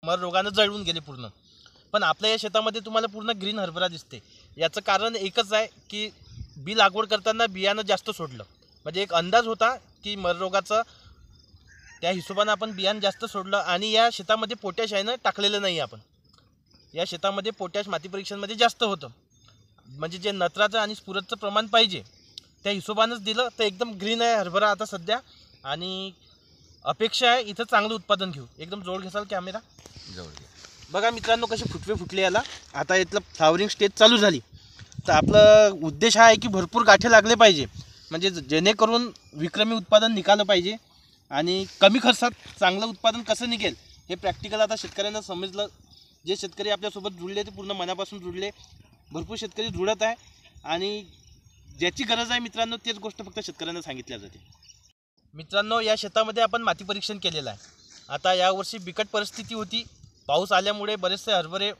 मर रोगानं जळून गेले पूर्ण। पण आपल्या या शेतामध्ये तुम्हाला पूर्ण ग्रीन हरभरा दिसते। याचं कारण एकच आहे की बी लागवड करताना बियाणं जास्त सोडलं, म्हणजे एक अंदाज होता की मर रोगाचं, त्या हिशोबाने आपण बियाणं जास्त सोडलं। आणि या शेतामध्ये पोटॅश आहे ना टाकलेलं नाही आपण, या शेतामध्ये पोटॅश माती परीक्षणामध्ये जास्त होतं, म्हणजे जे नत्राचं आणि स्फुरदचं प्रमाण पाहिजे त्या हिशोबानेच दिलं, तर एकदम ग्रीन आहे हरभरा आता सध्या। आणि अपेक्षा आहे इथं चांगलं उत्पादन घेऊ। एकदम जवळ घेसाल कॅमेरा, जवळ घे। बघा मित्रांनो कसे फुटवे फुटले याला। आता इथलं फ्लावरिंग स्टेज चालू झाली, तर आपला उद्देश हा आहे की भरपूर गाठे लागले पाहिजे, म्हणजे जेणेकरून विक्रमी उत्पादन निघालं पाहिजे आणि कमी खर्चात चांगलं उत्पादन कसं निघेल हे प्रॅक्टिकल आता शेतकऱ्यांना समजलं। जे शेतकरी आपल्यासोबत जुळले ते पूर्ण मनापासून जुळले, भरपूर शेतकरी जुळत आहे आणि ज्याची गरज आहे मित्रांनो तेच गोष्ट फक्त शेतकऱ्यांना सांगितल्या जाते। मित्रांनो या शेतामध्ये आपण माती परीक्षण केलेलं आहे। आता यावर्षी बिकट परिस्थिती होती, पाऊस आल्यामुळे बरेचसे हरभरे